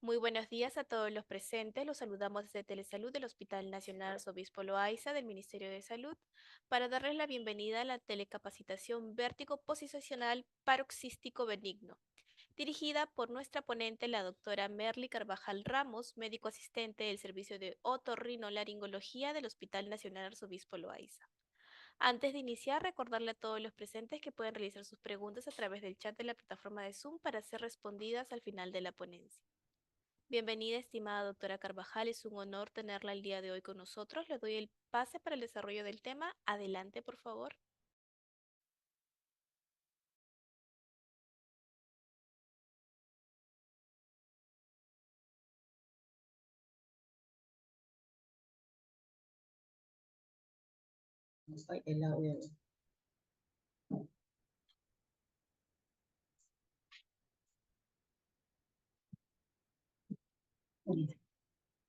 Muy buenos días a todos los presentes. Los saludamos desde Telesalud del Hospital Nacional Arzobispo Loaiza del Ministerio de Salud para darles la bienvenida a la telecapacitación vértigo posicional paroxístico benigno, dirigida por nuestra ponente, la doctora Merly Carvajal Ramos, médico asistente del Servicio de Otorrinolaringología del Hospital Nacional Arzobispo Loaiza. Antes de iniciar, recordarle a todos los presentes que pueden realizar sus preguntas a través del chat de la plataforma de Zoom para ser respondidas al final de la ponencia. Bienvenida, estimada doctora Carvajal. Es un honor tenerla el día de hoy con nosotros. Le doy el pase para el desarrollo del tema. Adelante, por favor. El audio.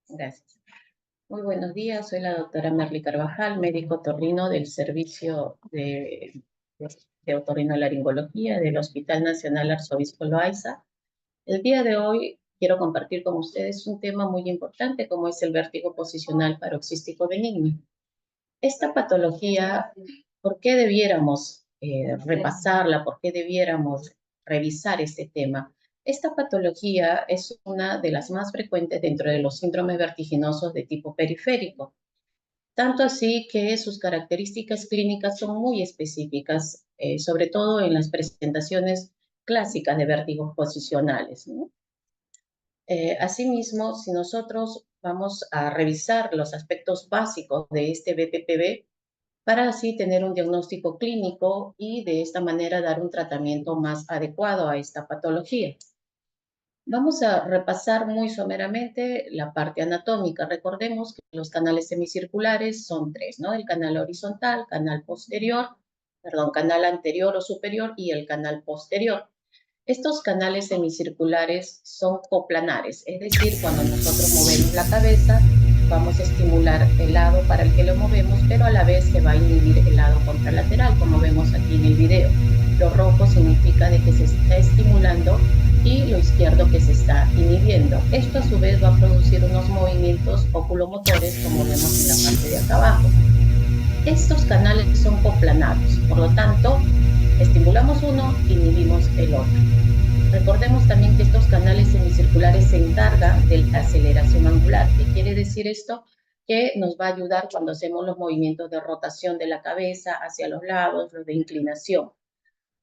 Gracias. Muy buenos días, soy la doctora Merly Carvajal, médico otorrino del Servicio de Otorrinolaringología del Hospital Nacional Arzobispo Loaiza. El día de hoy quiero compartir con ustedes un tema muy importante como es el vértigo posicional paroxístico benigno. Esta patología, ¿por qué debiéramos repasarla? ¿Por qué debiéramos revisar este tema? Esta patología es una de las más frecuentes dentro de los síndromes vertiginosos de tipo periférico, tanto así que sus características clínicas son muy específicas, sobre todo en las presentaciones clásicas de vértigos posicionales, ¿no? Asimismo, si nosotros vamos a revisar los aspectos básicos de este BPPV, para así tener un diagnóstico clínico y de esta manera dar un tratamiento más adecuado a esta patología. Vamos a repasar muy someramente la parte anatómica. Recordemos que los canales semicirculares son tres, ¿no? El canal horizontal, canal anterior o superior y el canal posterior. Estos canales semicirculares son coplanares, es decir, cuando nosotros movemos la cabeza, vamos a estimular el lado para el que lo movemos, pero a la vez se va a inhibir el lado contralateral, como vemos aquí en el video. Lo rojo significa de que se está estimulando y lo izquierdo que se está inhibiendo. Esto a su vez va a producir unos movimientos oculomotores, como vemos en la parte de acá abajo. Estos canales son coplanados, por lo tanto, estimulamos uno, inhibimos el otro. Recordemos también que estos canales semicirculares se encargan de la aceleración angular. ¿Qué quiere decir esto? Que nos va a ayudar cuando hacemos los movimientos de rotación de la cabeza hacia los lados, los de inclinación.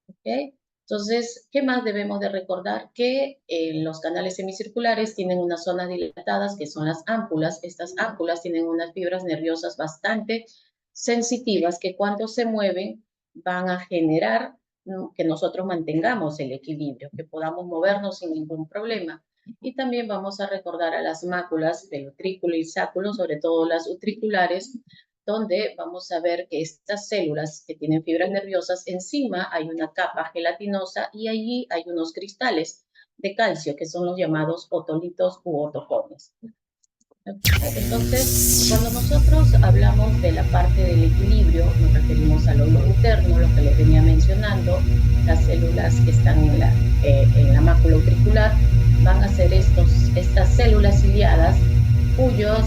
¿Okay? Entonces, ¿qué más debemos de recordar? Que los canales semicirculares tienen unas zonas dilatadas que son las ámpulas. Estas ámpulas tienen unas fibras nerviosas bastante sensitivas que cuando se mueven van a generar que nosotros mantengamos el equilibrio, que podamos movernos sin ningún problema. Y también vamos a recordar a las máculas del utrículo y sáculo, sobre todo las utriculares, donde vamos a ver que estas células que tienen fibras nerviosas, encima hay una capa gelatinosa y allí hay unos cristales de calcio, que son los llamados otolitos u otocones. Entonces, cuando nosotros hablamos de la parte del equilibrio, nos referimos al oído interno, lo que les venía mencionando, las células que están en la mácula utricular van a ser estas células ciliadas cuyos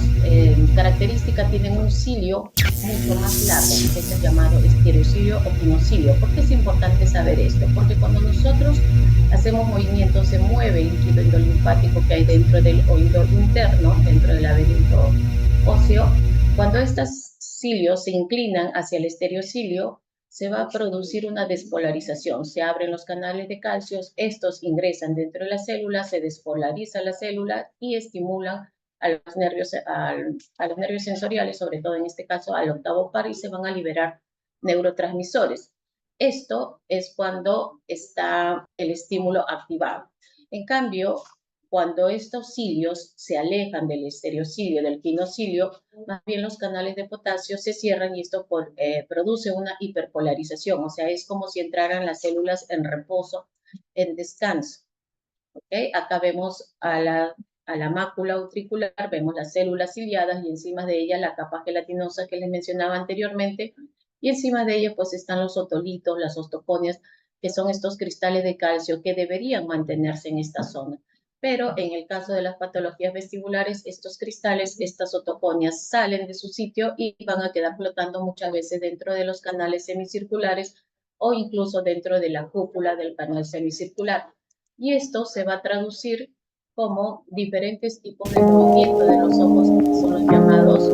características tienen un cilio mucho más largo, que es el llamado estereocilio o pinocilio. ¿Por qué es importante saber esto? Porque cuando nosotros hacemos movimientos, se mueve el líquido endolinfático que hay dentro del oído interno, dentro del laberinto óseo. Cuando estos cilios se inclinan hacia el estereocilio, se va a producir una despolarización. Se abren los canales de calcio, estos ingresan dentro de la célula, se despolariza la célula y estimulan a los nervios sensoriales, sobre todo en este caso al octavo par, y se van a liberar neurotransmisores. Esto es cuando está el estímulo activado. En cambio, cuando estos cilios se alejan del estereocilio, del quinocilio, más bien los canales de potasio se cierran y esto produce una hiperpolarización, o sea, es como si entraran las células en reposo, en descanso. ¿Okay? Acá vemos a la mácula utricular, vemos las células ciliadas y encima de ella la capa gelatinosa que les mencionaba anteriormente, y encima de ella pues están los otolitos, las ostoconias, que son estos cristales de calcio que deberían mantenerse en esta zona. pero en el caso de las patologías vestibulares, estos cristales, estas otoconias salen de su sitio y van a quedar flotando muchas veces dentro de los canales semicirculares o incluso dentro de la cúpula del canal semicircular. Y esto se va a traducir como diferentes tipos de movimiento de los ojos, que son los llamados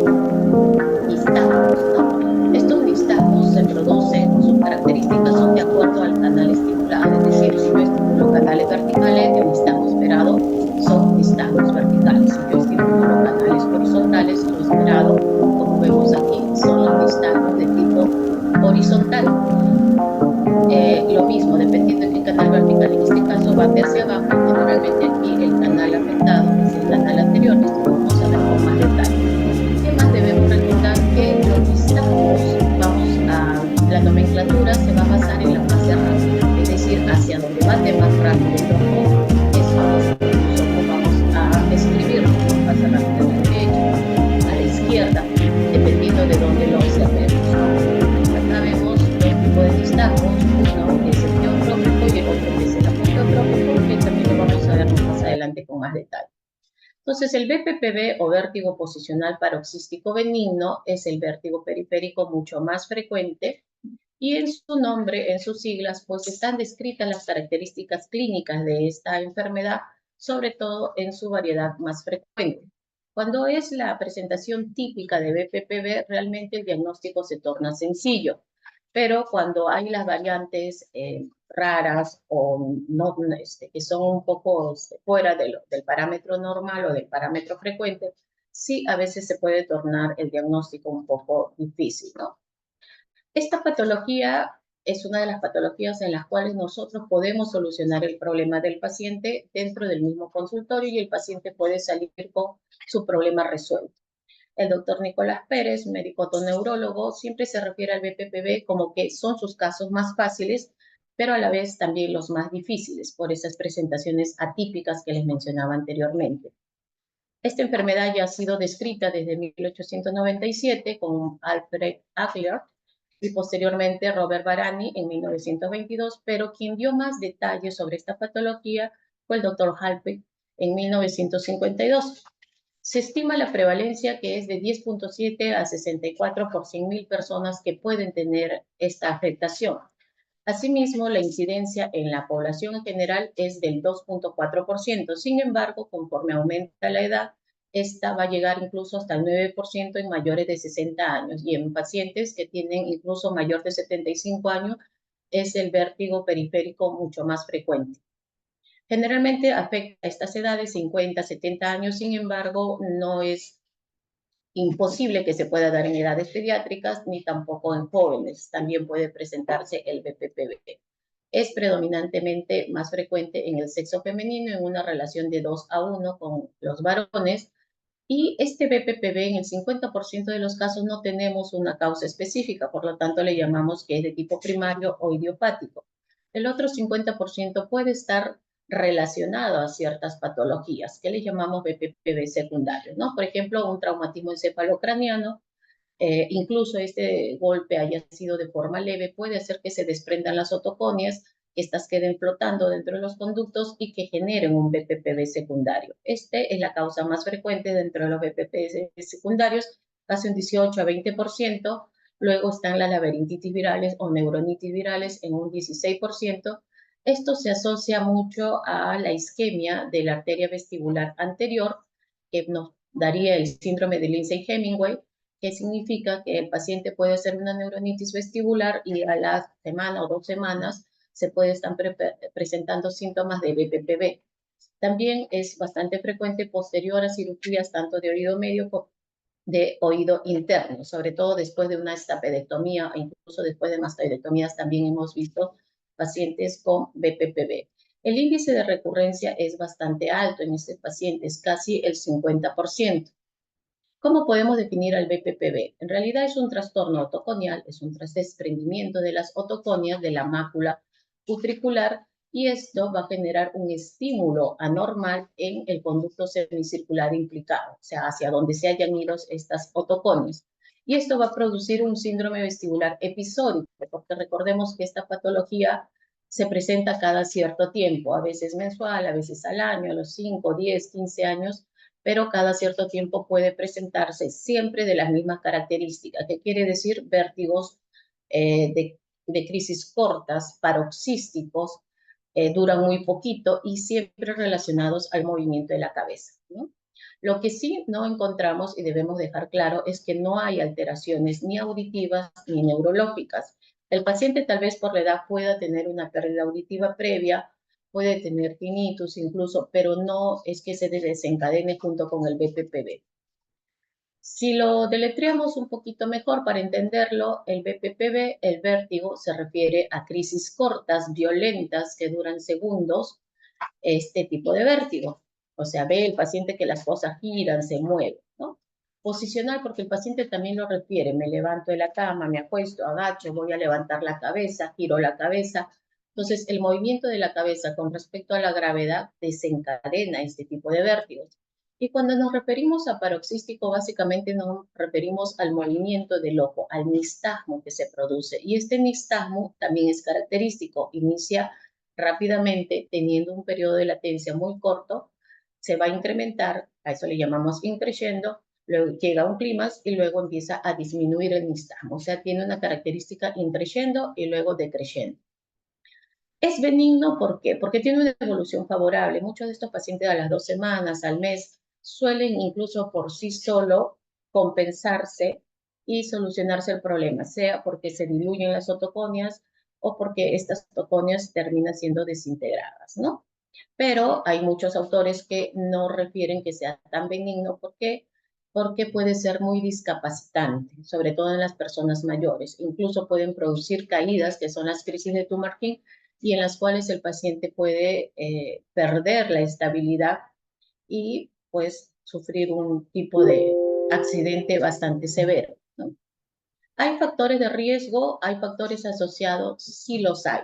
nistagmos, ¿no? Estos nistagmos se producen, o sus características son de acuerdo al canal estimulado. Es decir, si yo estimulo canales verticales, el nistagmo esperado son nistagmos verticales. Si yo estimulo canales horizontales, lo esperado, como vemos aquí, son los nistagmos de tipo horizontal. Lo mismo, dependiendo de qué canal vertical, en este caso va hacia abajo, generalmente aquí el canal afectado es el canal anterior, esto lo vamos a ver con más detalle. ¿Qué más debemos recordar? Que los nistagmos, la nomenclatura se va a basar en la fase rápida, es decir, hacia donde bate más rápido el ojo, eso es lo que nosotros vamos a escribir con fase rápida a la derecha, a la izquierda, dependiendo de dónde lo observemos, ¿no? Acá vemos dos tipos de nistagmos, uno que es el geotrópico y el otro que es el apogeotrópico, que también lo vamos a ver más adelante con más detalle. Entonces, el BPPV o vértigo posicional paroxístico benigno es el vértigo periférico mucho más frecuente y en su nombre, en sus siglas, pues están descritas las características clínicas de esta enfermedad, sobre todo en su variedad más frecuente. Cuando es la presentación típica de BPPV, realmente el diagnóstico se torna sencillo, pero cuando hay las variantes raras o no, que son un poco fuera del parámetro normal o del parámetro frecuente, sí a veces se puede tornar el diagnóstico un poco difícil, ¿no? Esta patología es una de las patologías en las cuales nosotros podemos solucionar el problema del paciente dentro del mismo consultorio y el paciente puede salir con su problema resuelto. El doctor Nicolás Pérez, médico otoneurólogo, siempre se refiere al BPPV como que son sus casos más fáciles, pero a la vez también los más difíciles por esas presentaciones atípicas que les mencionaba anteriormente. Esta enfermedad ya ha sido descrita desde 1897 con Alfred Adler y posteriormente Robert Barani en 1922, pero quien dio más detalles sobre esta patología fue el doctor Halpern en 1952. Se estima la prevalencia que es de 10.7 a 64 por 100.000 personas que pueden tener esta afectación. Asimismo, la incidencia en la población en general es del 2.4%. Sin embargo, conforme aumenta la edad, esta va a llegar incluso hasta el 9% en mayores de 60 años y en pacientes que tienen incluso mayor de 75 años es el vértigo periférico mucho más frecuente. Generalmente afecta a estas edades, 50, 70 años, sin embargo, no es imposible que se pueda dar en edades pediátricas ni tampoco en jóvenes. También puede presentarse el BPPV. Es predominantemente más frecuente en el sexo femenino en una relación de 2:1 con los varones y este BPPV en el 50% de los casos no tenemos una causa específica, por lo tanto le llamamos que es de tipo primario o idiopático. El otro 50% puede estar relacionado a ciertas patologías que le llamamos BPPV secundarios, ¿no? Por ejemplo, un traumatismo encefalocraniano, incluso este golpe haya sido de forma leve, puede hacer que se desprendan las otoconias, que estas queden flotando dentro de los conductos y que generen un BPPV secundario. Este es la causa más frecuente dentro de los BPPV secundarios, casi un 18 a 20%. Luego están las laberintitis virales o neuronitis virales en un 16%. Esto se asocia mucho a la isquemia de la arteria vestibular anterior, que nos daría el síndrome de Lindsay-Hemingway, que significa que el paciente puede hacer una neuronitis vestibular y a la semana o 2 semanas se puede estar presentando síntomas de BPPV. También es bastante frecuente posterior a cirugías tanto de oído medio como de oído interno, sobre todo después de una estapedectomía e incluso después de mastectomías también hemos visto pacientes con BPPV. El índice de recurrencia es bastante alto en estos pacientes, casi el 50%. ¿Cómo podemos definir al BPPV? En realidad es un trastorno otoconial, es un desprendimiento de las otoconias de la mácula utricular y esto va a generar un estímulo anormal en el conducto semicircular implicado, o sea, hacia donde se hayan ido estas otoconias. Y esto va a producir un síndrome vestibular episódico, porque recordemos que esta patología se presenta cada cierto tiempo, a veces mensual, a veces al año, a los 5, 10, 15 años, pero cada cierto tiempo puede presentarse siempre de las mismas características, que quiere decir vértigos de crisis cortas, paroxísticos, duran muy poquito y siempre relacionados al movimiento de la cabeza, ¿no? Lo que sí no encontramos y debemos dejar claro es que no hay alteraciones ni auditivas ni neurológicas. El paciente tal vez por la edad pueda tener una pérdida auditiva previa, puede tener tinnitus incluso, pero no es que se desencadene junto con el BPPV. Si lo deletreamos un poquito mejor para entenderlo, el BPPV, el vértigo, se refiere a crisis cortas, violentas, que duran segundos, este tipo de vértigo. O sea, ve el paciente que las cosas giran, se mueven, ¿no? Posicional, porque el paciente también lo refiere, me levanto de la cama, me acuesto, agacho, voy a levantar la cabeza, giro la cabeza. Entonces, el movimiento de la cabeza con respecto a la gravedad desencadena este tipo de vértigos. Y cuando nos referimos a paroxístico, básicamente nos referimos al movimiento del ojo, al nistagmo que se produce. Y este nistagmo también es característico, inicia rápidamente, teniendo un periodo de latencia muy corto, se va a incrementar, a eso le llamamos increyendo, luego llega a un clímax y luego empieza a disminuir el nistagmo. O sea, tiene una característica increyendo y luego decreyendo. Es benigno, ¿por qué? Porque tiene una evolución favorable. Muchos de estos pacientes a las 2 semanas, al mes, suelen incluso por sí solo compensarse y solucionarse el problema, sea porque se diluyen las otoconias o porque estas otoconias terminan siendo desintegradas, ¿no? Pero hay muchos autores que no refieren que sea tan benigno. ¿Por qué? Porque puede ser muy discapacitante, sobre todo en las personas mayores. Incluso pueden producir caídas, que son las crisis de Tumarkin, y en las cuales el paciente puede perder la estabilidad y pues sufrir un tipo de accidente bastante severo, ¿no? ¿Hay factores de riesgo? ¿Hay factores asociados? Sí los hay.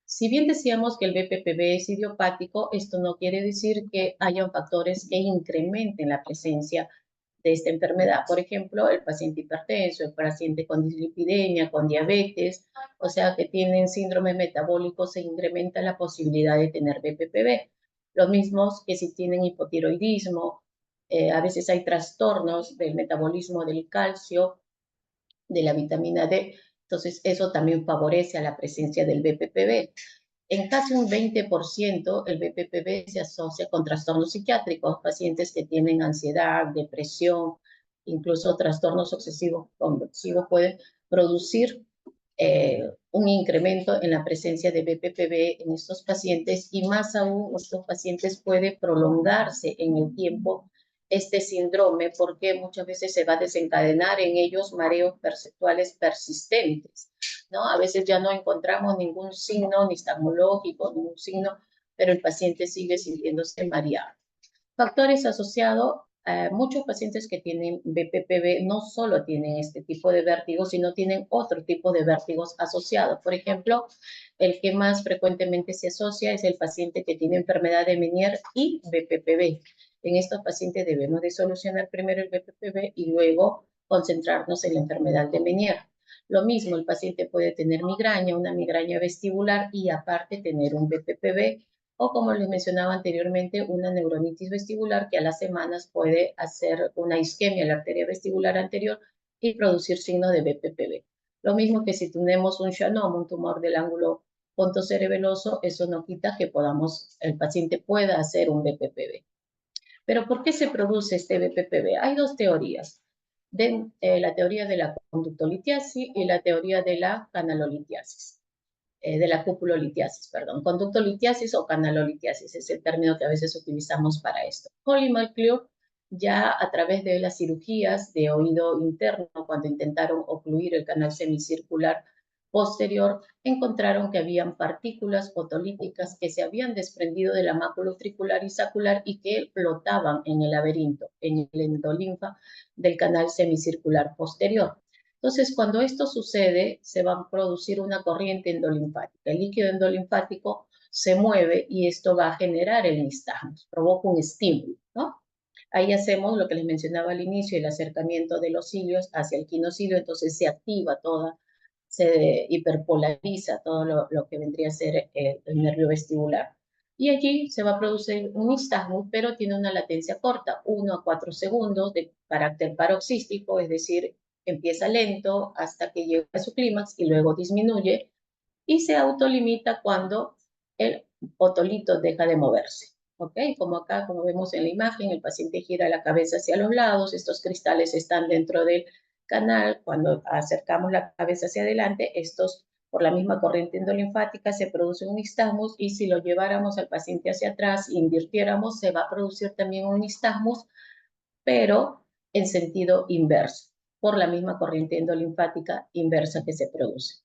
Si bien decíamos que el BPPV es idiopático, esto no quiere decir que hayan factores que incrementen la presencia de esta enfermedad. Por ejemplo, el paciente hipertenso, el paciente con dislipidemia, con diabetes, o sea, que tienen síndrome metabólico, se incrementa la posibilidad de tener BPPV. Los mismos que si tienen hipotiroidismo, a veces hay trastornos del metabolismo del calcio, de la vitamina D. Entonces, eso también favorece a la presencia del BPPV. En casi un 20%, el BPPV se asocia con trastornos psiquiátricos, pacientes que tienen ansiedad, depresión, incluso trastornos obsesivos compulsivos pueden producir un incremento en la presencia de BPPV en estos pacientes, y más aún estos pacientes puede prolongarse en el tiempo este síndrome, porque muchas veces se va a desencadenar en ellos mareos perceptuales persistentes, ¿no? A veces ya no encontramos ningún signo nistagmológico, ningún signo, pero el paciente sigue sintiéndose mareado. Factores asociados, muchos pacientes que tienen BPPV no solo tienen este tipo de vértigo, sino tienen otro tipo de vértigos asociados. Por ejemplo, el que más frecuentemente se asocia es el paciente que tiene enfermedad de Meniere y BPPV. En estos pacientes debemos de solucionar primero el BPPV y luego concentrarnos en la enfermedad de Meniere. Lo mismo, el paciente puede tener migraña, una migraña vestibular, y aparte tener un BPPV, o como les mencionaba anteriormente, una neuronitis vestibular que a las semanas puede hacer una isquemia en la arteria vestibular anterior y producir signos de BPPV. Lo mismo que si tenemos un Shannon, un tumor del ángulo pontocerebeloso, eso no quita que el paciente pueda hacer un BPPV. Pero ¿por qué se produce este BPPV? Hay dos teorías, la teoría de la conductolitiasis y la teoría de la canalolitiasis, de la cupulolitiasis, perdón. Conductolitiasis o canalolitiasis es el término que a veces utilizamos para esto. Hall y McClure, ya a través de las cirugías de oído interno, cuando intentaron ocluir el canal semicircular posterior, encontraron que habían partículas fotolíticas que se habían desprendido de la mácula utricular y sacular y que flotaban en el laberinto, en el endolinfa del canal semicircular posterior. Entonces, cuando esto sucede, se va a producir una corriente endolinfática. El líquido endolinfático se mueve y esto va a generar el nistagmo, provoca un estímulo, ¿no? Ahí hacemos lo que les mencionaba al inicio, el acercamiento de los cilios hacia el quinocilio, entonces se activa toda se hiperpolariza todo lo que vendría a ser el nervio vestibular. Y allí se va a producir un nistagmus, pero tiene una latencia corta, 1 a 4 segundos de carácter paroxístico, es decir, empieza lento hasta que llega a su clímax y luego disminuye y se autolimita cuando el otolito deja de moverse. ¿Ok? Como acá, como vemos en la imagen, el paciente gira la cabeza hacia los lados, estos cristales están dentro del canal, cuando acercamos la cabeza hacia adelante, estos por la misma corriente endolinfática se produce un nistagmus y si lo lleváramos al paciente hacia atrás, invirtiéramos, se va a producir también un nistagmus, pero en sentido inverso, por la misma corriente endolinfática inversa que se produce.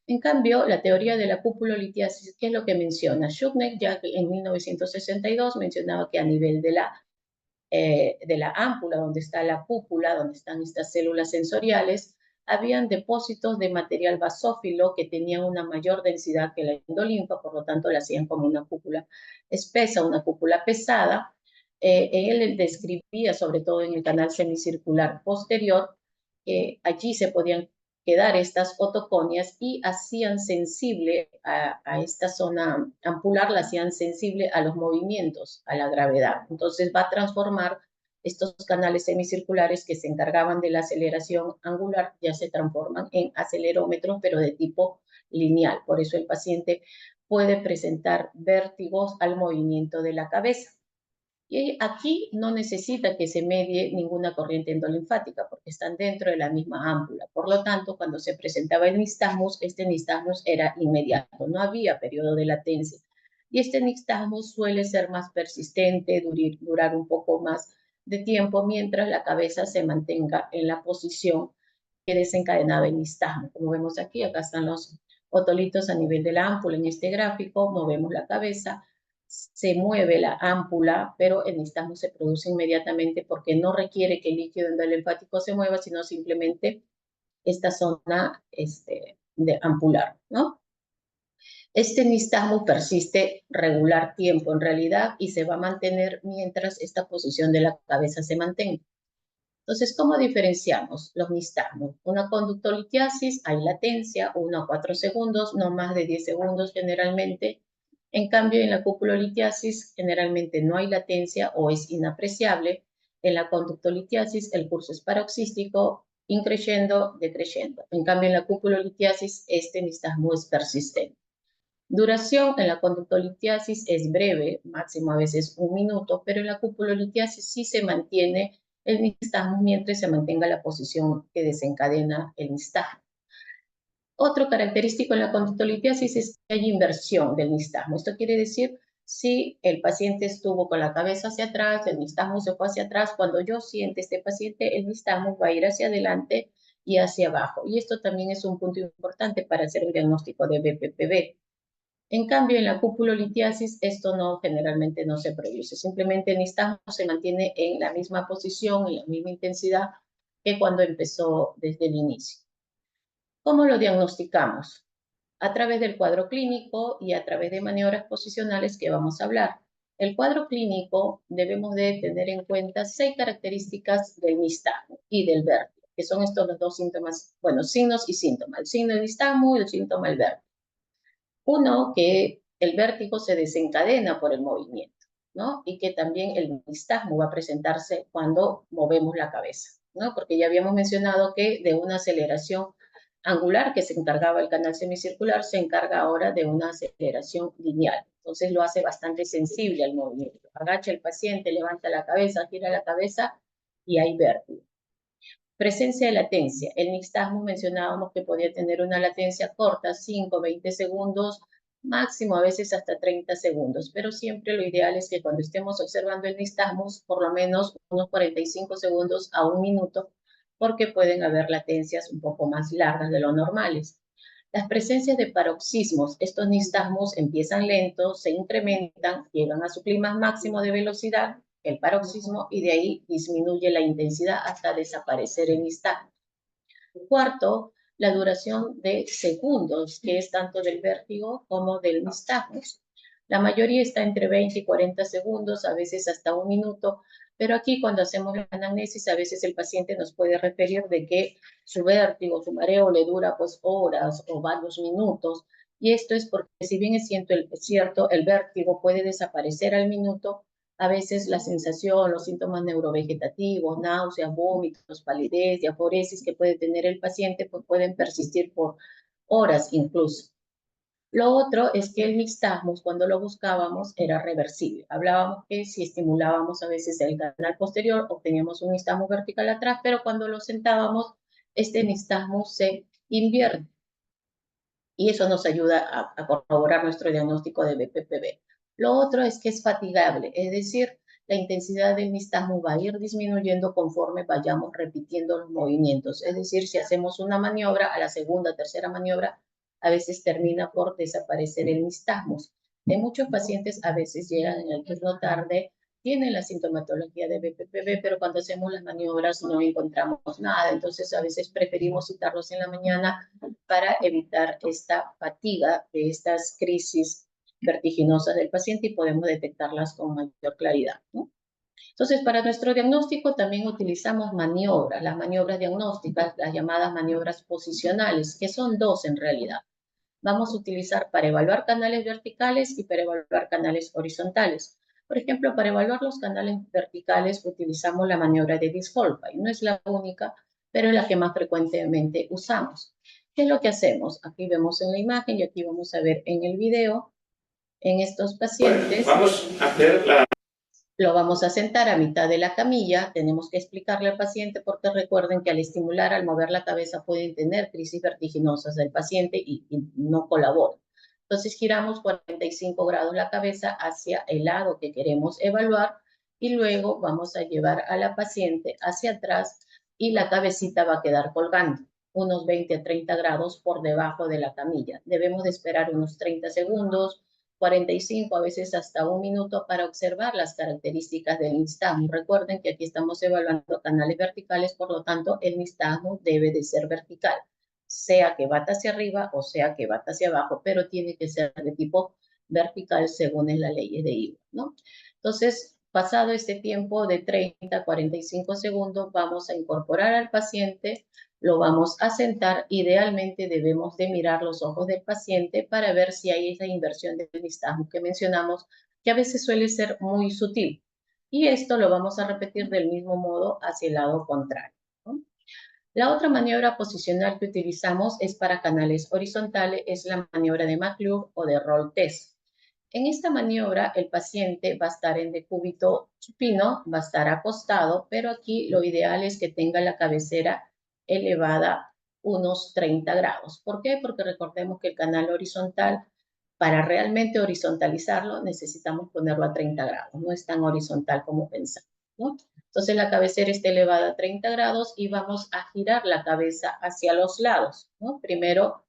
En cambio, la teoría de la cupulolitiasis, ¿qué es lo que menciona? Schucknecht ya en 1962 mencionaba que a nivel de la ámpula, donde está la cúpula, donde están estas células sensoriales, habían depósitos de material basófilo que tenían una mayor densidad que la endolinfa, por lo tanto la hacían como una cúpula espesa, una cúpula pesada. Él describía, sobre todo en el canal semicircular posterior, que allí se podían quedar estas otoconias y hacían sensible a esta zona ampular, la hacían sensible a los movimientos, a la gravedad. Entonces va a transformar estos canales semicirculares que se encargaban de la aceleración angular, ya se transforman en acelerómetros, pero de tipo lineal. Por eso el paciente puede presentar vértigos al movimiento de la cabeza. Y aquí no necesita que se medie ninguna corriente endolinfática porque están dentro de la misma ámpula. Por lo tanto, cuando se presentaba el nistagmus, este nistagmus era inmediato, no había periodo de latencia. Y este nistagmus suele ser más persistente, durar un poco más de tiempo mientras la cabeza se mantenga en la posición que desencadenaba el nistagmus. Como vemos aquí, acá están los otolitos a nivel de la ámpula en este gráfico, movemos la cabeza, se mueve la ámpula, pero el nistagmo se produce inmediatamente porque no requiere que el líquido endolinfático se mueva, sino simplemente esta zona de ampular, ¿no? Este nistagmo persiste regular tiempo en realidad y se va a mantener mientras esta posición de la cabeza se mantenga. Entonces, ¿cómo diferenciamos los nistagmos? Una conductolitiasis, hay latencia, 1 a 4 segundos, no más de 10 segundos generalmente. En cambio, en la cupulolitiasis generalmente no hay latencia o es inapreciable. En la conductolitiasis el curso es paroxístico, increyendo, decreyendo. En cambio, en la cupulolitiasis este nistagmo es persistente. Duración en la conductolitiasis es breve, máximo a veces 1 minuto, pero en la cupulolitiasis sí se mantiene el nistagmo mientras se mantenga la posición que desencadena el nistagmo. Otro característico en la conductolitiasis es que hay inversión del nistagmo. Esto quiere decir, si el paciente estuvo con la cabeza hacia atrás, el nistagmo se fue hacia atrás, cuando yo siente este paciente, el nistagmo va a ir hacia adelante y hacia abajo. Y esto también es un punto importante para hacer un diagnóstico de BPPV. En cambio, en la cupulolitiasis esto generalmente no se produce. Simplemente el nistagmo se mantiene en la misma posición, en la misma intensidad que cuando empezó desde el inicio. ¿Cómo lo diagnosticamos? A través del cuadro clínico y a través de maniobras posicionales que vamos a hablar. El cuadro clínico debemos de tener en cuenta 6 características del nistagmo y del vértigo, que son estos los dos síntomas, bueno, signos y síntomas. El signo del nistagmo y el síntoma del vértigo. Uno, que el vértigo se desencadena por el movimiento, ¿no? Y que también el nistagmo va a presentarse cuando movemos la cabeza, ¿no? Porque ya habíamos mencionado que de una aceleración angular que se encargaba el canal semicircular, se encarga ahora de una aceleración lineal. Entonces lo hace bastante sensible al movimiento. Agacha el paciente, levanta la cabeza, gira la cabeza y hay vértigo. Presencia de latencia. El nistagmo mencionábamos que podía tener una latencia corta, 5, 20 segundos, máximo a veces hasta 30 segundos, pero siempre lo ideal es que cuando estemos observando el nistagmo, por lo menos unos 45 segundos a 1 minuto, porque pueden haber latencias un poco más largas de lo normales. Las presencias de paroxismos, estos nistagmos empiezan lentos, se incrementan, llegan a su clima máximo de velocidad, el paroxismo, y de ahí disminuye la intensidad hasta desaparecer el nistagmo. Cuarto, la duración de segundos, que es tanto del vértigo como del nistagmo. La mayoría está entre 20 y 40 segundos, a veces hasta 1 minuto, Pero aquí cuando hacemos la anamnesis, a veces el paciente nos puede referir de que su vértigo, su mareo le dura pues horas o varios minutos. Y esto es porque si bien es cierto, el vértigo puede desaparecer al minuto, a veces la sensación, los síntomas neurovegetativos, náuseas, vómitos, palidez, diaforesis que puede tener el paciente, pues pueden persistir por horas incluso. Lo otro es que el nixtagmus, cuando lo buscábamos, era reversible. Hablábamos que si estimulábamos a veces el canal posterior, obteníamos un nixtagmus vertical atrás, pero cuando lo sentábamos, este nixtagmus se invierte. Y eso nos ayuda a corroborar nuestro diagnóstico de BPPV. Lo otro es que es fatigable, es decir, la intensidad del nixtagmus va a ir disminuyendo conforme vayamos repitiendo los movimientos. Es decir, si hacemos una maniobra, a la segunda, tercera maniobra, a veces termina por desaparecer el nixtagmus. En muchos pacientes a veces llegan en el turno tarde, tienen la sintomatología de BPPV, pero cuando hacemos las maniobras no encontramos nada. Entonces a veces preferimos citarlos en la mañana para evitar esta fatiga de estas crisis vertiginosas del paciente y podemos detectarlas con mayor claridad, ¿no? Entonces, para nuestro diagnóstico también utilizamos maniobras, las maniobras diagnósticas, las llamadas maniobras posicionales, que son dos en realidad. Vamos a utilizar para evaluar canales verticales y para evaluar canales horizontales. Por ejemplo, para evaluar los canales verticales utilizamos la maniobra de Disculpa, y no es la única, pero es la que más frecuentemente usamos. ¿Qué es lo que hacemos? Aquí vemos en la imagen y aquí vamos a ver en el video, en estos pacientes. Bueno, vamos a hacer la... Lo vamos a sentar a mitad de la camilla. Tenemos que explicarle al paciente porque recuerden que al estimular, al mover la cabeza, pueden tener crisis vertiginosas del paciente y no colabora. Entonces giramos 45 grados la cabeza hacia el lado que queremos evaluar y luego vamos a llevar a la paciente hacia atrás y la cabecita va a quedar colgando unos 20 a 30 grados por debajo de la camilla. Debemos de esperar unos 30 segundos, 45, a veces hasta un minuto para observar las características del nixtagmus. Recuerden que aquí estamos evaluando canales verticales, por lo tanto el nixtagmus debe de ser vertical, sea que bata hacia arriba o sea que bata hacia abajo, pero tiene que ser de tipo vertical según las leyes de IVA, ¿no? Entonces, pasado este tiempo de 30 a 45 segundos, vamos a incorporar al paciente, lo vamos a sentar. Idealmente debemos de mirar los ojos del paciente para ver si hay esa inversión del nixtagmus que mencionamos, que a veces suele ser muy sutil. Y esto lo vamos a repetir del mismo modo hacia el lado contrario, ¿no? La otra maniobra posicional que utilizamos es para canales horizontales, es la maniobra de McClure o de Roll Test. En esta maniobra, el paciente va a estar en decúbito supino, va a estar acostado, pero aquí lo ideal es que tenga la cabecera elevada unos 30 grados. ¿Por qué? Porque recordemos que el canal horizontal, para realmente horizontalizarlo, necesitamos ponerlo a 30 grados. No es tan horizontal como pensamos, ¿no? Entonces la cabecera está elevada a 30 grados y vamos a girar la cabeza hacia los lados, ¿no? Primero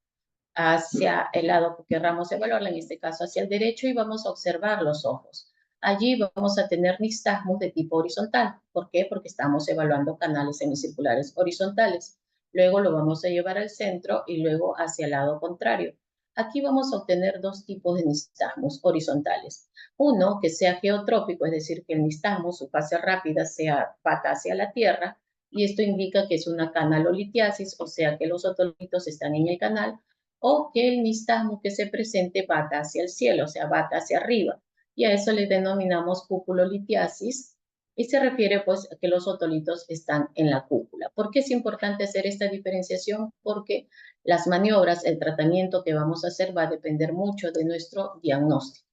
hacia el lado que querramos evaluarla, en este caso hacia el derecho, y vamos a observar los ojos. Allí vamos a tener nixtagmus de tipo horizontal. ¿Por qué? Porque estamos evaluando canales semicirculares horizontales. Luego lo vamos a llevar al centro y luego hacia el lado contrario. Aquí vamos a obtener dos tipos de nixtagmus horizontales. Uno que sea geotrópico, es decir, que el nixtagmus, su fase rápida, sea pata hacia la tierra, y esto indica que es una canalolitiasis, o sea que los otolitos están en el canal, o que el nixtagmus que se presente bata hacia el cielo, o sea, bata hacia arriba. Y a eso le denominamos cúpulolitiasis y se refiere pues a que los otolitos están en la cúpula. ¿Por qué es importante hacer esta diferenciación? Porque las maniobras, el tratamiento que vamos a hacer va a depender mucho de nuestro diagnóstico.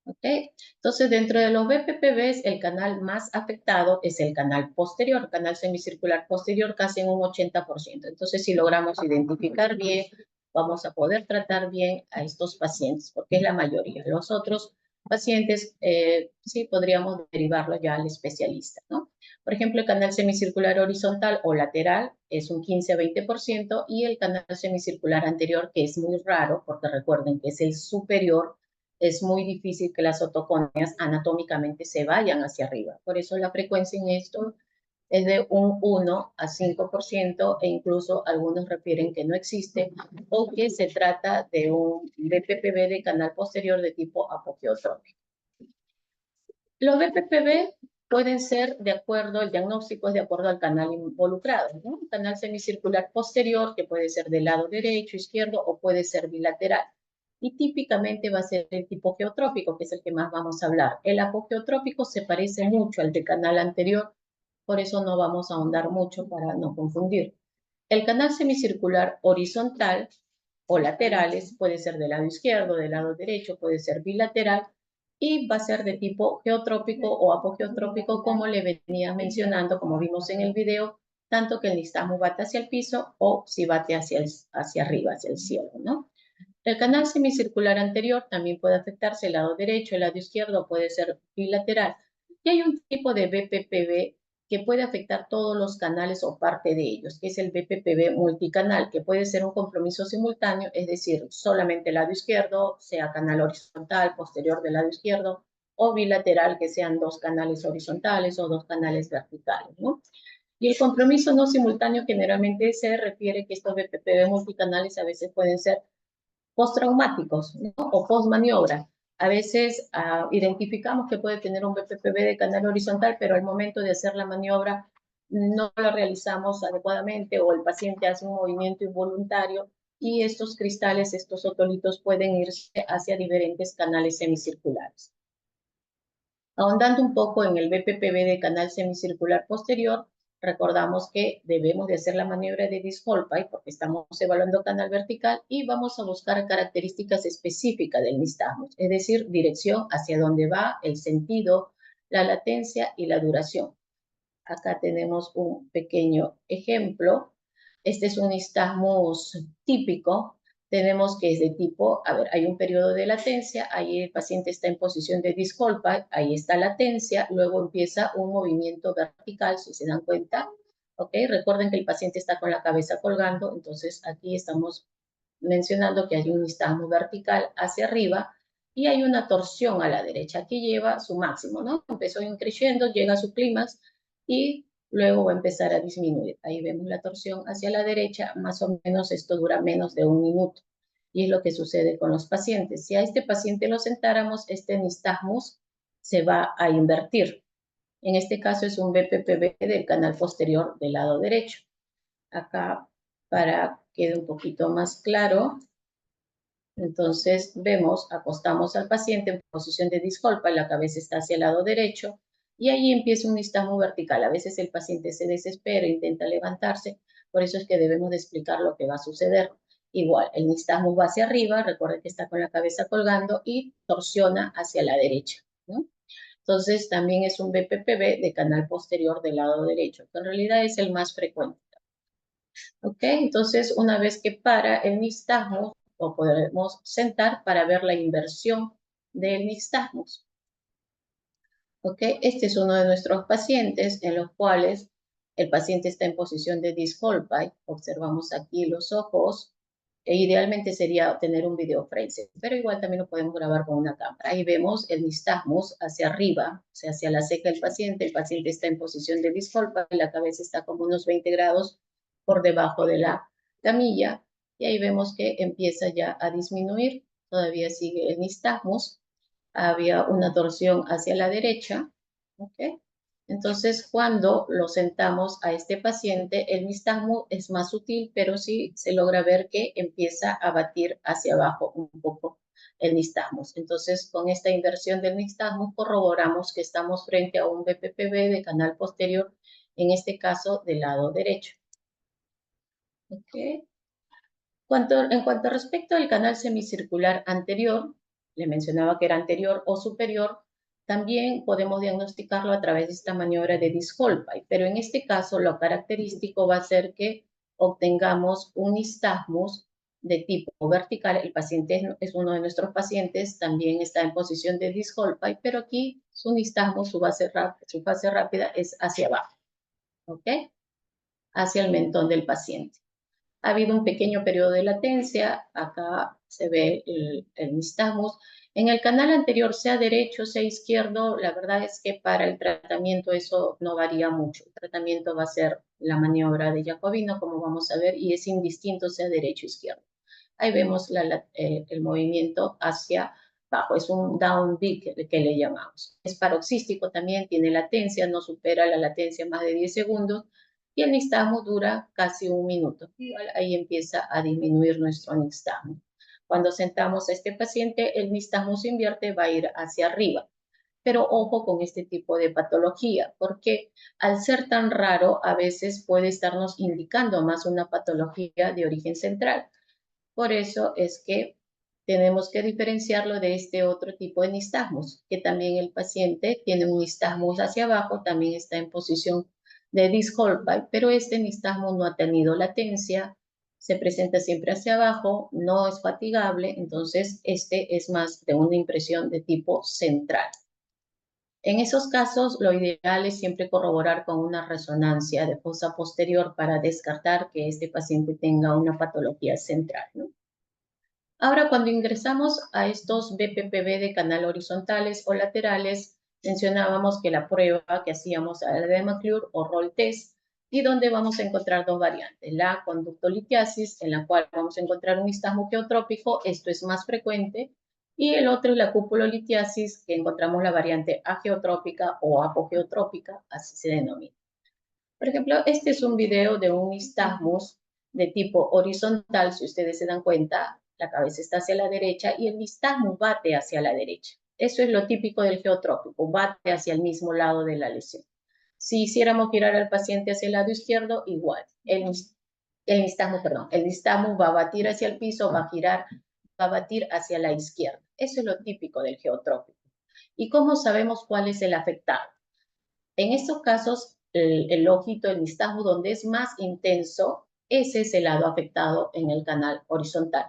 ¿Okay? Entonces, dentro de los BPPVs, el canal más afectado es el canal posterior, canal semicircular posterior, casi en un 80%. Entonces, si logramos identificar bien, vamos a poder tratar bien a estos pacientes, porque es la mayoría. Los otros pacientes, sí podríamos derivarlo ya al especialista, ¿no? Por ejemplo, el canal semicircular horizontal o lateral es un 15 a 20% y el canal semicircular anterior, que es muy raro, porque recuerden que es el superior, es muy difícil que las otoconias anatómicamente se vayan hacia arriba. Por eso la frecuencia en esto es de un 1 a 5% e incluso algunos refieren que no existe o que se trata de un BPPV de canal posterior de tipo apogeotrópico. Los BPPV pueden ser de acuerdo, el diagnóstico es de acuerdo al canal involucrado, ¿no? Un canal semicircular posterior que puede ser del lado derecho, izquierdo o puede ser bilateral. Y típicamente va a ser el tipo geotrópico, que es el que más vamos a hablar. El apogeotrópico se parece mucho al de canal anterior, por eso no vamos a ahondar mucho para no confundir. El canal semicircular horizontal o laterales puede ser del lado izquierdo, del lado derecho, puede ser bilateral y va a ser de tipo geotrópico o apogeotrópico, como le venía mencionando, como vimos en el video, tanto que el nistagmo bate hacia el piso o si bate hacia arriba, hacia el cielo, ¿no? El canal semicircular anterior también puede afectarse el lado derecho, el lado izquierdo puede ser bilateral. Y hay un tipo de BPPV que puede afectar todos los canales o parte de ellos, que es el BPPV multicanal, que puede ser un compromiso simultáneo, es decir, solamente el lado izquierdo, sea canal horizontal, posterior del lado izquierdo, o bilateral, que sean dos canales horizontales o dos canales verticales, ¿no? Y el compromiso no simultáneo generalmente se refiere que estos BPPV multicanales a veces pueden ser postraumáticos, ¿no? O postmaniobra. A veces identificamos que puede tener un BPPV de canal horizontal, pero al momento de hacer la maniobra no lo realizamos adecuadamente o el paciente hace un movimiento involuntario y estos cristales, estos otolitos pueden irse hacia diferentes canales semicirculares. Ahondando un poco en el BPPV de canal semicircular posterior, recordamos que debemos de hacer la maniobra de Disc-Holpay porque estamos evaluando canal vertical y vamos a buscar características específicas del nistagmus, es decir, dirección hacia dónde va, el sentido, la latencia y la duración. Acá tenemos un pequeño ejemplo. Este es un nistagmus típico. Tenemos que es de tipo, a ver, hay un periodo de latencia, ahí el paciente está en posición de Disc-Holpay, ahí está latencia, luego empieza un movimiento vertical, si se dan cuenta, ¿ok? Recuerden que el paciente está con la cabeza colgando, entonces aquí estamos mencionando que hay un nistagmus vertical hacia arriba y hay una torsión a la derecha. Aquí lleva su máximo, ¿no? Empezó creciendo, llega a su clímax y luego va a empezar a disminuir. Ahí vemos la torsión hacia la derecha, más o menos esto dura menos de 1 minuto. Y es lo que sucede con los pacientes. Si a este paciente lo sentáramos, este nistagmus se va a invertir. En este caso es un BPPV del canal posterior del lado derecho. Acá, para que quede un poquito más claro, entonces vemos, acostamos al paciente en posición de Disc-Holpay, la cabeza está hacia el lado derecho y ahí empieza un nistagmo vertical. A veces el paciente se desespera, intenta levantarse, por eso es que debemos de explicar lo que va a suceder. Igual, el nistagmo va hacia arriba, recuerden que está con la cabeza colgando y torsiona hacia la derecha, ¿no? Entonces también es un BPPV de canal posterior del lado derecho, que en realidad es el más frecuente. ¿Ok? Entonces, una vez que para el nistagmo, lo podemos sentar para ver la inversión del nistagmus. ¿Ok? Este es uno de nuestros pacientes en los cuales el paciente está en posición de Disc-Holpay. Observamos aquí los ojos. E idealmente sería tener un video frame, pero igual también lo podemos grabar con una cámara. Ahí vemos el nistagmus hacia arriba, o sea, hacia la ceja del paciente. El paciente está en posición de Disc-Holpay, la cabeza está como unos 20 grados por debajo de la camilla. Y ahí vemos que empieza ya a disminuir. Todavía sigue el nistagmus. Había una torsión hacia la derecha, ¿ok? Entonces, cuando lo sentamos a este paciente, el nistagmo es más sutil, pero sí se logra ver que empieza a batir hacia abajo un poco el nistagmus. Entonces, con esta inversión del nistagmo, corroboramos que estamos frente a un BPPV de canal posterior, en este caso del lado derecho. ¿Ok? En cuanto respecto al canal semicircular anterior, le mencionaba que era anterior o superior, también podemos diagnosticarlo a través de esta maniobra de Disc-Holpay, pero en este caso lo característico va a ser que obtengamos un nistagmus de tipo vertical. El paciente es uno de nuestros pacientes, también está en posición de Disc-Holpay, pero aquí su nistagmus, su fase rápida es hacia abajo, ¿ok? Hacia el mentón del paciente. Ha habido un pequeño periodo de latencia, acá se ve el nistagmus. En el canal anterior, sea derecho, sea izquierdo, la verdad es que para el tratamiento eso no varía mucho. El tratamiento va a ser la maniobra de Jacobino, como vamos a ver, y es indistinto sea derecho o izquierdo. Ahí vemos el movimiento bajo, es un downbeat que le llamamos. Es paroxístico también, tiene latencia, no supera la latencia más de 10 segundos y el nixtasmo dura casi un minuto. Igual ahí empieza a disminuir nuestro nixtasmo. Cuando sentamos a este paciente, el nixtasmo se invierte, va a ir hacia arriba. Pero ojo con este tipo de patología, porque al ser tan raro, a veces puede estarnos indicando más una patología de origen central. Por eso es que tenemos que diferenciarlo de este otro tipo de nistagmos, que también el paciente tiene un nistagmus hacia abajo, también está en posición de Disc-Holbein, pero este nistagmo no ha tenido latencia, se presenta siempre hacia abajo, no es fatigable, entonces este es más de una impresión de tipo central. En esos casos, lo ideal es siempre corroborar con una resonancia de fosa posterior para descartar que este paciente tenga una patología central, ¿no? Ahora, cuando ingresamos a estos BPPV de canal horizontales o laterales, mencionábamos que la prueba que hacíamos era de McClure o Roll Test, y donde vamos a encontrar dos variantes, la conductolitiasis, en la cual vamos a encontrar un nistagmo geotrópico, esto es más frecuente, y el otro es la cupulolitiasis, que encontramos la variante ageotrópica o apogeotrópica, así se denomina. Por ejemplo, este es un video de un nistagmus de tipo horizontal. Si ustedes se dan cuenta, la cabeza está hacia la derecha y el nistagmus bate hacia la derecha. Eso es lo típico del geotrópico, bate hacia el mismo lado de la lesión. Si hiciéramos girar al paciente hacia el lado izquierdo, igual. El nistagmus va a batir hacia el piso, va a girar, va a batir hacia la izquierda. Eso es lo típico del geotrópico. ¿Y cómo sabemos cuál es el afectado? En estos casos, el ojito, el nistagmo, donde es más intenso, ese es el lado afectado en el canal horizontal.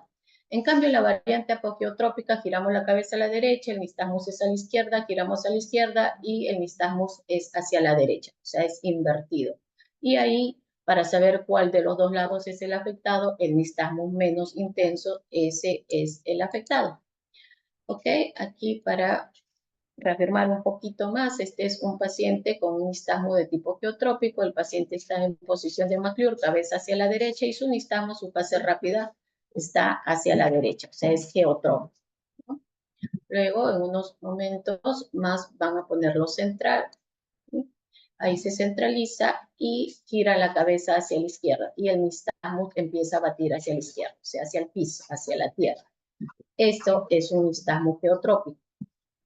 En cambio, la variante apogeotrópica, giramos la cabeza a la derecha, el nistagmus es a la izquierda, giramos a la izquierda y el nistagmus es hacia la derecha, o sea, es invertido. Y ahí, para saber cuál de los dos lados es el afectado, el nistagmus menos intenso, ese es el afectado. ¿Ok? Aquí para reafirmar un poquito más, este es un paciente con un nistagmo de tipo geotrópico, el paciente está en posición de McClure, cabeza hacia la derecha y su nistagmo, su fase rápida, está hacia la derecha, o sea, es geotrópico, ¿no? Luego, en unos momentos más, van a ponerlo central, ¿sí? Ahí se centraliza y gira la cabeza hacia la izquierda y el nistagmo empieza a batir hacia la izquierda, o sea, hacia el piso, hacia la tierra. Esto es un nistagmo geotrópico.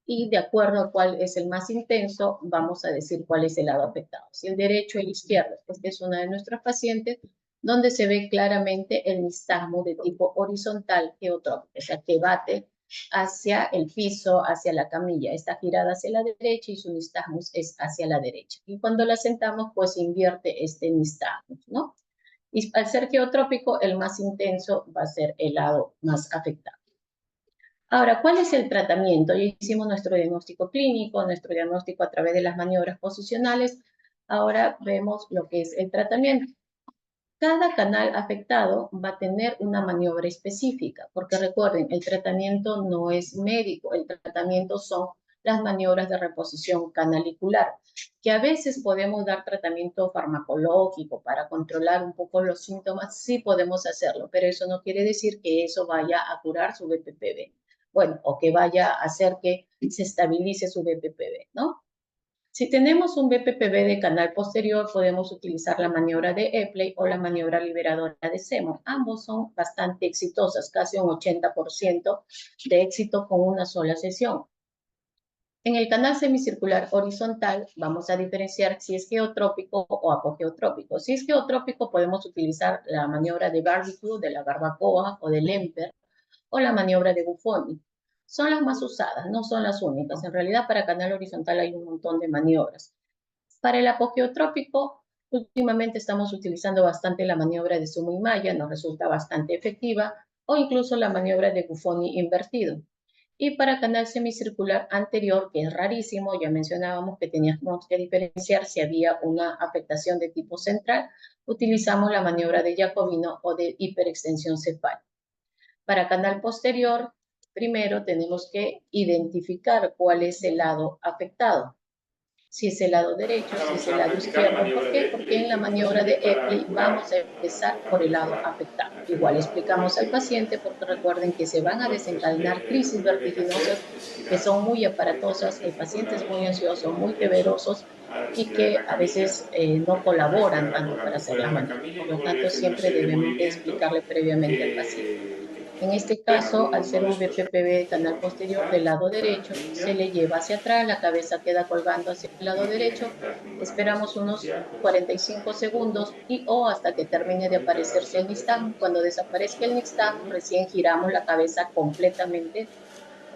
Y de acuerdo a cuál es el más intenso, vamos a decir cuál es el lado afectado, si el derecho o el izquierdo. Esta es una de nuestras pacientes donde se ve claramente el nistagmo de tipo horizontal geotrópico, o sea, que bate hacia el piso, hacia la camilla. Está girada hacia la derecha y su nistagmo es hacia la derecha. Y cuando la sentamos, pues invierte este nistagmo, ¿no? Y al ser geotrópico, el más intenso va a ser el lado más afectado. Ahora, ¿cuál es el tratamiento? Ya hicimos nuestro diagnóstico clínico, nuestro diagnóstico a través de las maniobras posicionales. Ahora vemos lo que es el tratamiento. Cada canal afectado va a tener una maniobra específica, porque recuerden, el tratamiento no es médico, el tratamiento son las maniobras de reposición canalicular, que a veces podemos dar tratamiento farmacológico para controlar un poco los síntomas, sí podemos hacerlo, pero eso no quiere decir que eso vaya a curar su BPPV, bueno, o que vaya a hacer que se estabilice su BPPV, ¿no? Si tenemos un BPPV de canal posterior, podemos utilizar la maniobra de Epley o la maniobra liberadora de Seymour. Ambos son bastante exitosas, casi un 80% de éxito con una sola sesión. En el canal semicircular horizontal vamos a diferenciar si es geotrópico o apogeotrópico. Si es geotrópico, podemos utilizar la maniobra de barbecue, de la barbacoa o del Lemper, o la maniobra de Buffoni. Son las más usadas, no son las únicas. En realidad, para canal horizontal hay un montón de maniobras. Para el apogeotrópico, últimamente estamos utilizando bastante la maniobra de Sumo y Maya, nos resulta bastante efectiva, o incluso la maniobra de Buffoni invertido. Y para canal semicircular anterior, que es rarísimo, ya mencionábamos que teníamos que diferenciar si había una afectación de tipo central, utilizamos la maniobra de Jacobino o de hiperextensión cefálica. Para canal posterior, primero tenemos que identificar cuál es el lado afectado. si es el lado derecho, Ahora si es vamos el a lado practicar la izquierdo. ¿Por maniobra qué? de Porque en la maniobra electrocución de para Epley curar vamos a empezar o por para el lado controlar afectado. la Igual enfermedad o explicamos al paciente porque recuerden que se van a Entonces, desencadenar lo crisis primero que hay que hacer vertiginosas es que girar son muy la cabeza aparatosas, el 45 paciente es grados muy del ansioso, lado muy derecho. temerosos Ahora y estirar que la a camilla veces no la cabeza colaboran quedará tanto para colgando hacer fuera la de la maniobra. camilla y Por lo luego le voy tanto, haciendo una siempre serie de debemos de movimientos explicarle previamente al paciente. En este caso, al ser un alguno de estos BPPV canal vamos a posterior empezar del lado con la derecho, camilla. se le lleva hacia atrás, la cabeza queda colgando hacia el lado No tiene que derecho, entrar ninguna esperamos anestesia unos especial, puede ser un 45 masaje poco, segundos y o hasta que mantener termine de 40 grados aparecerse la el cabeza nistagmo. Cuando hasta desaparezca su el lado nistagmo, izquierdo. recién giramos la cabeza completamente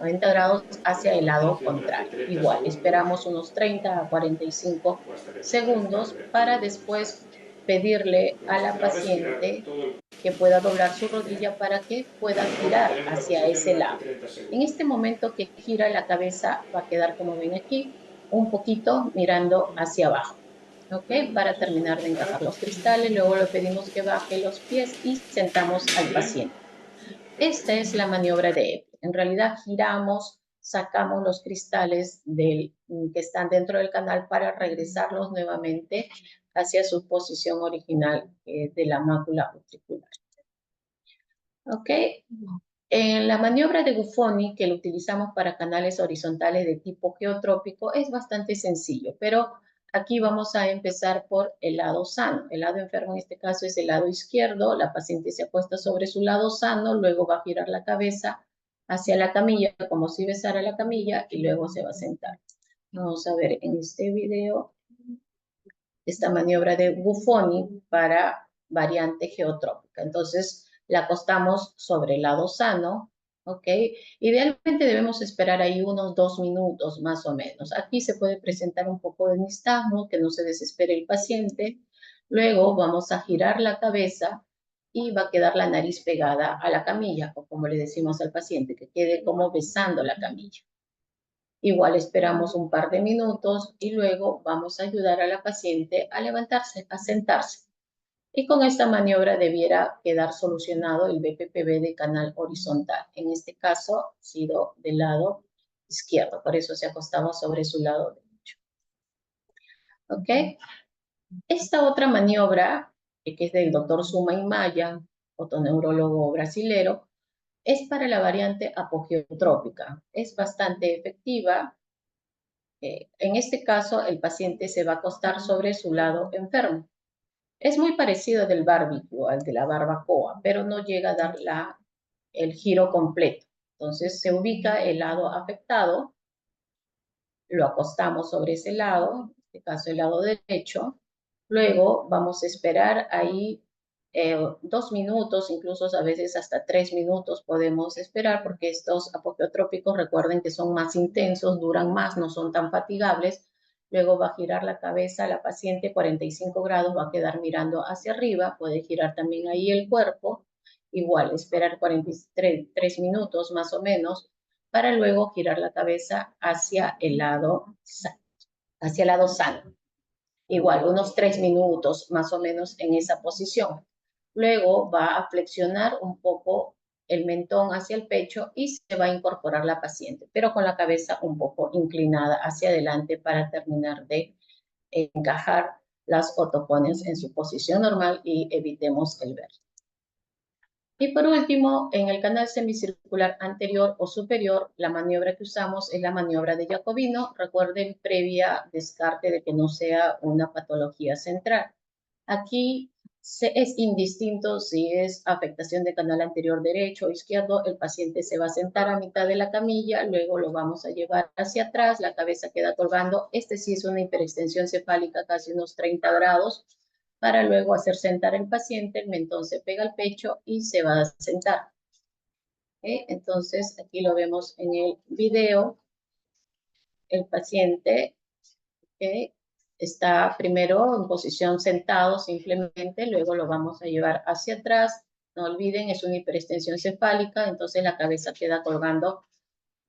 90 grados hacia el lado Mantención durante contrario. 30 Igual, segundos esperamos unos 30 a 45 o hasta que desaparezca el segundos para vértigo después instante. pedirle Lo que a vamos a la hacer ahora es girar paciente todo el que pueda doblar su rodilla para que pueda cuerpo. girar Mantenemos la hacia posición ese durante lado. 30 En segundos. este momento que gira la cabeza va a quedar, como ven aquí, un poquito mirando hacia abajo. ¿Ok? Para terminar de encajar los cristales, luego le pedimos que baje los pies y sentamos al Bien, paciente. Esta perfecto. es la maniobra de Epley. En realidad giramos, sacamos los cristales que están dentro del canal para regresarlos nuevamente hacia su posición original de la mácula utricular. ¿Ok? En la maniobra de Buffoni, que lo utilizamos para canales horizontales de tipo geotrópico, es bastante sencillo, pero aquí vamos a empezar por el lado sano. El lado enfermo en este caso es el lado izquierdo. La paciente se acuesta sobre su lado sano, luego va a girar la cabeza hacia la camilla, como si besara la camilla, y luego se va a sentar. Vamos a ver en este video esta maniobra de Buffoni para variante geotrópica. Entonces, la acostamos sobre el lado sano, ¿ok? Idealmente debemos esperar ahí unos 2 minutos más o menos. Aquí se puede presentar un poco de nistagmo, que no se desespere el paciente. Luego vamos a girar la cabeza y va a quedar la nariz pegada a la camilla, o como le decimos al paciente, que quede como besando la camilla. Igual esperamos un par de minutos y luego vamos a ayudar a la paciente a levantarse, a sentarse. Y con esta maniobra debiera quedar solucionado el BPPV de canal horizontal. En este caso, ha sido del lado izquierdo, por eso se acostaba sobre su lado derecho. ¿Ok? Esta otra maniobra, que es del doctor Suma Maya, otoneurólogo brasilero, es para la variante apogeotrópica. Es bastante efectiva. En este caso, el paciente se va a acostar sobre su lado enfermo. Es muy parecido del barbecue, al de la barbacoa, pero no llega a dar el giro completo. Entonces, se ubica el lado afectado, lo acostamos sobre ese lado, en este caso el lado derecho. Luego vamos a esperar ahí 2 minutos, incluso a veces hasta 3 minutos podemos esperar, porque estos apogeotrópicos, recuerden que son más intensos, duran más, no son tan fatigables. Luego va a girar la cabeza la paciente 45 grados, va a quedar mirando hacia arriba, puede girar también ahí el cuerpo, igual esperar 43 minutos más o menos, para luego girar la cabeza hacia el lado sano. Igual, unos 3 minutos más o menos en esa posición. Luego va a flexionar un poco el mentón hacia el pecho y se va a incorporar la paciente, pero con la cabeza un poco inclinada hacia adelante para terminar de encajar las otocones en su posición normal y evitemos el vértigo. Y por último, en el canal semicircular anterior o superior, la maniobra que usamos es la maniobra de Jacobino. Recuerden, previa descarte de que no sea una patología central. Aquí es indistinto si es afectación de canal anterior derecho o izquierdo. El paciente se va a sentar a mitad de la camilla, luego lo vamos a llevar hacia atrás, la cabeza queda colgando. Este sí es una hiperextensión cefálica, casi unos 30 grados, para luego hacer sentar al paciente, el mentón se pega al pecho y se va a sentar. Entonces, aquí lo vemos en el video, el paciente está primero en posición sentado simplemente, luego lo vamos a llevar hacia atrás. No olviden, es una hiperextensión cefálica, entonces la cabeza queda colgando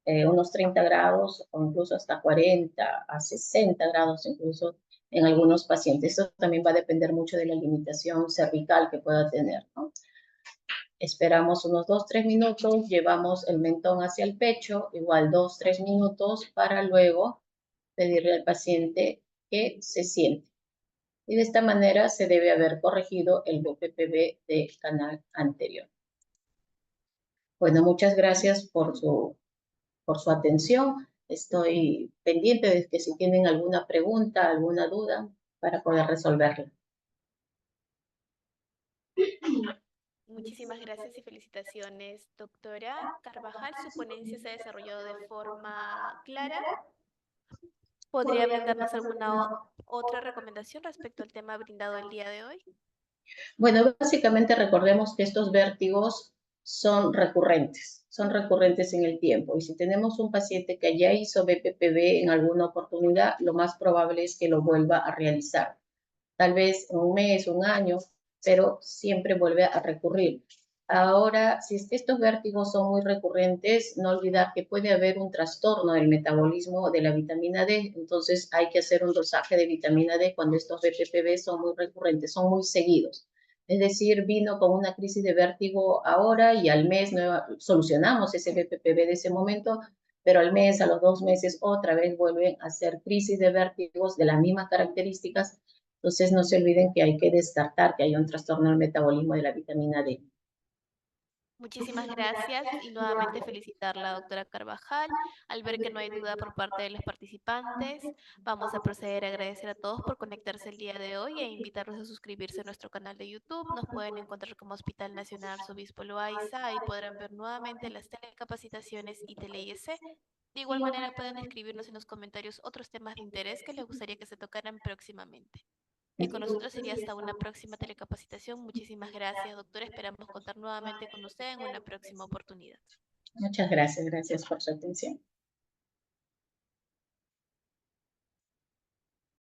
unos 30 grados o incluso hasta 40 a 60 grados incluso en algunos pacientes. Esto también va a depender mucho de la limitación cervical que pueda tener, ¿no? Esperamos unos 2-3 minutos, llevamos el mentón hacia el pecho, igual 2-3 minutos para luego pedirle al paciente que se siente. Y de esta manera se debe haber corregido el BPPV del canal anterior. Bueno, muchas gracias por su atención. Estoy pendiente de que si tienen alguna pregunta, alguna duda, para poder resolverla. Muchísimas gracias y felicitaciones, doctora Carvajal. Su ponencia se ha desarrollado de forma clara. ¿Podría brindarnos alguna otra recomendación respecto al tema brindado el día de hoy? Bueno, básicamente recordemos que estos vértigos son recurrentes en el tiempo. Y si tenemos un paciente que ya hizo BPPV en alguna oportunidad, lo más probable es que lo vuelva a realizar. Tal vez en un mes, un año, pero siempre vuelve a recurrir. Ahora, si es que estos vértigos son muy recurrentes, no olvidar que puede haber un trastorno del metabolismo de la vitamina D, entonces hay que hacer un dosaje de vitamina D cuando estos BPPV son muy recurrentes, son muy seguidos. Es decir, vino con una crisis de vértigo ahora y al mes solucionamos ese BPPV de ese momento, pero al mes, a los 2 meses, otra vez vuelven a hacer crisis de vértigos de las mismas características. Entonces, no se olviden que hay que descartar que haya un trastorno del metabolismo de la vitamina D. Muchísimas gracias y nuevamente felicitarla, doctora Carvajal. Al ver que no hay duda por parte de los participantes, vamos a proceder a agradecer a todos por conectarse el día de hoy e invitarlos a suscribirse a nuestro canal de YouTube. Nos pueden encontrar como Hospital Nacional Arzobispo Loaiza. Ahí podrán ver nuevamente las telecapacitaciones y tele-IEC. De igual manera, pueden escribirnos en los comentarios otros temas de interés que les gustaría que se tocaran próximamente. Y con nosotros sería hasta una próxima telecapacitación. Muchísimas gracias, doctora. Esperamos contar nuevamente con usted en una próxima oportunidad. Muchas gracias por su atención.